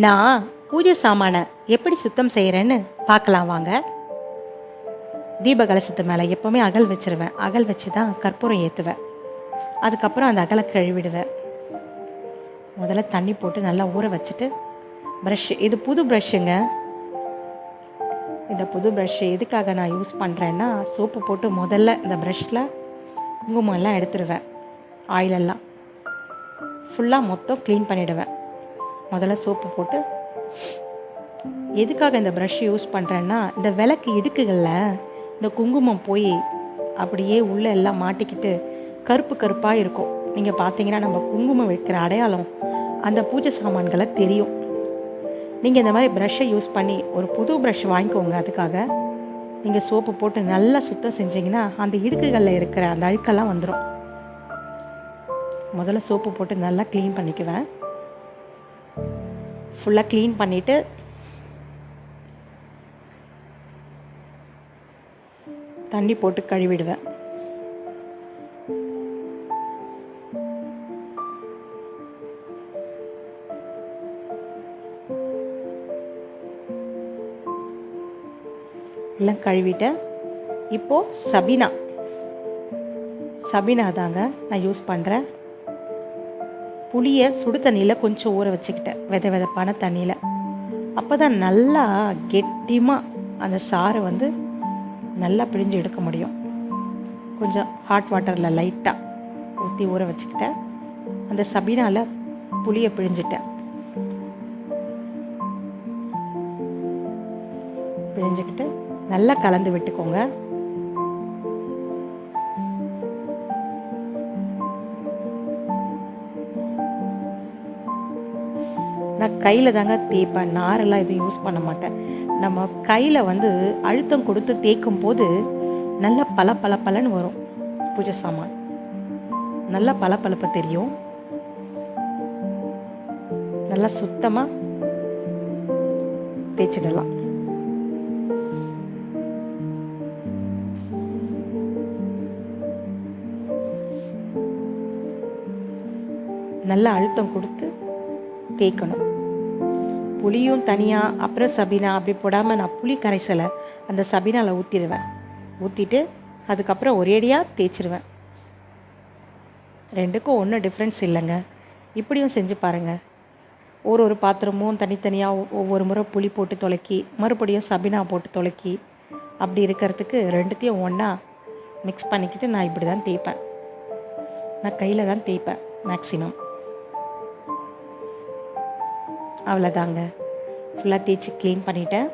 நான் பூஜை சாமானை எப்படி சுத்தம் செய்கிறேன்னு பார்க்கலாம் வாங்க. தீப கலசத்து மேலே எப்போவுமே அகல் வச்சுருவேன். அகல் வச்சு தான் கற்பூரம் ஏற்றுவேன். அதுக்கப்புறம் அந்த அகலை கழுவிடுவேன். முதல்ல தண்ணி போட்டு நல்லா ஊற வச்சுட்டு ப்ரஷ்ஷு, இது புது ப்ரஷ்ஷுங்க. இந்த புது ப்ரஷ்ஷு எதுக்காக நான் யூஸ் பண்ணுறேன்னா, சோப்பு போட்டு முதல்ல இந்த ப்ரஷ்ஷில் குங்குமம் எல்லாம் எடுத்துடுவேன். ஆயிலெல்லாம் ஃபுல்லாக மொத்தம் க்ளீன் பண்ணிவிடுவேன். முதல்ல சோப்பு போட்டு. எதுக்காக இந்த ப்ரஷ் யூஸ் பண்ணுறேன்னா, இந்த விளக்கு இடுக்குகளில் இந்த குங்குமம் போய் அப்படியே உள்ளே எல்லாம் மாட்டிக்கிட்டு கருப்பு கருப்பாக இருக்கும். நீங்கள் பார்த்தீங்கன்னா நம்ம குங்குமம் வைக்கிற அடையாளம் அந்த பூஜை சாமான்களை தெரியும். நீங்கள் இந்த மாதிரி ப்ரஷ்ஷை யூஸ் பண்ணி ஒரு புது ப்ரஷ் வாங்கிக்கோங்க. அதுக்காக நீங்கள் சோப்பு போட்டு நல்லா சுத்தம் செஞ்சிங்கன்னா அந்த இடுக்குகளில் இருக்கிற அந்த அழுக்கெல்லாம் வந்துடும். முதல்ல சோப்பு போட்டு நல்லா க்ளீன் பண்ணிக்குவேன். ஃபுல்லாக க்ளீன் பண்ணிவிட்டு தண்ணி போட்டு கழுவிடுவேன். எல்லாம் கழுவிட்டேன். இப்போது சபீனா தாங்க நான் யூஸ் பண்ணுறேன். புளியை சுடு தண்ணியில் கொஞ்சம் ஊற வச்சுக்கிட்டேன், வெதப்பான தண்ணியில். அப்போ தான் நல்லா கெட்டியமாக அந்த சாறை வந்து நல்லா பிழிஞ்சு எடுக்க முடியும். கொஞ்சம் ஹாட் வாட்டரில் லைட்டாக ஊற்றி ஊற வச்சுக்கிட்டேன். அந்த சபீனாவில் புளியை பிழிஞ்சிட்டேன். பிழிஞ்சுக்கிட்டு நல்லா கலந்து விட்டுக்கோங்க. நான் கையில் தாங்க தேய்ப்பேன். நாரெல்லாம் எதுவும் யூஸ் பண்ண மாட்டேன். நம்ம கையில் வந்து அழுத்தம் கொடுத்து தேய்க்கும் போது நல்லா பளபளன்னு வரும். பூஜை சாமான் நல்லா பளபளப்பு தெரியும். நல்லா சுத்தமாக தேய்ச்சிடலாம். நல்லா அழுத்தம் கொடுத்து தேய்க்கணும். புளியும் தனியாக, அப்புறம் சபீனா அப்படி போடாமல் நான் புளி கரைசலை அந்த சபீனாவில் ஊற்றிடுவேன். ஊற்றிட்டு அதுக்கப்புறம் ஒரேடியாக தேய்ச்சிடுவேன். ரெண்டுக்கும் ஒன்றும் டிஃப்ரென்ஸ் இல்லைங்க. இப்படியும் செஞ்சு பாருங்கள். ஒரு பாத்திரமும் தனித்தனியாக ஒவ்வொரு முறை புளி போட்டு துலக்கி மறுபடியும் சபீனா போட்டு துலக்கி அப்படி இருக்கிறதுக்கு ரெண்டுத்தையும் ஒன்றா மிக்ஸ் பண்ணிக்கிட்டு நான் இப்படி தான் தேய்ப்பேன். நான் கையில் தான் தேய்ப்பேன் மேக்ஸிமம். அவ்வளோதாங்க. ஃபுல்லாக தேய்ச்சி க்ளீன் பண்ணிட்டேன்.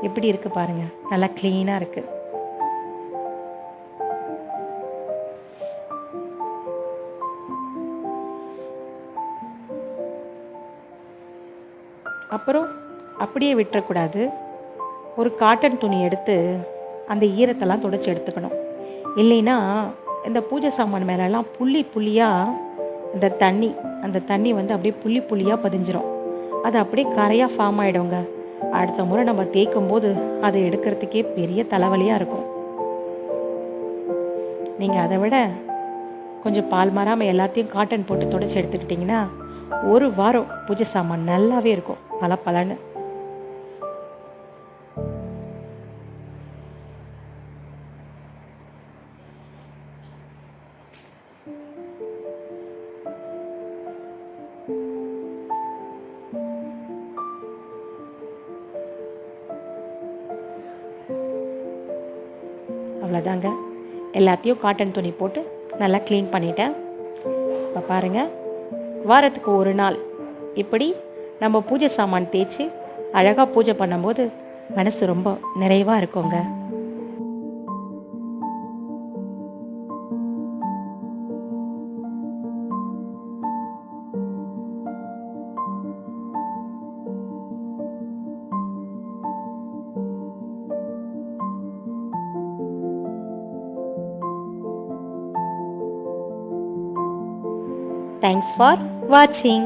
எப்படி இருக்குது பாருங்கள், நல்லா க்ளீனாக இருக்குது. அப்புறம் அப்படியே விட்டுறக்கூடாது. ஒரு காட்டன் துணி எடுத்து அந்த ஈரத்தெல்லாம் துடைச்சி எடுத்துக்கணும். இல்லைன்னா இந்த பூஜை சாமான் மேலெல்லாம் புள்ளியாக அந்த தண்ணி வந்து அப்படியே புள்ளியாக பதிஞ்சிரும். அது அப்படியே கரையாக ஃபார்ம் ஆகிடுங்க. அடுத்த முறை நம்ம தேய்க்கும் போது அதை எடுக்கிறதுக்கே பெரிய தலைவலியாக இருக்கும். நீங்கள் அதை விட கொஞ்சம் பால் மாறாமல் எல்லாத்தையும் காட்டன் போட்டு துடைச்சி எடுத்துக்கிட்டிங்கன்னா ஒரு வாரம் பூஜை சாமான் நல்லாவே இருக்கும், பலன்னு. அவ்வளோதாங்க. எல்லாத்தையும் காட்டன் துணி போட்டு நல்லா க்ளீன் பண்ணிட்டேன். இப்போ பாருங்கள், வாரத்துக்கு ஒரு நாள் இப்படி நம்ம பூஜை சாமான் தேய்ச்சி அழகாக பூஜை பண்ணும்போது மனசு ரொம்ப நிறைவாக இருக்குங்க. Thanks for watching.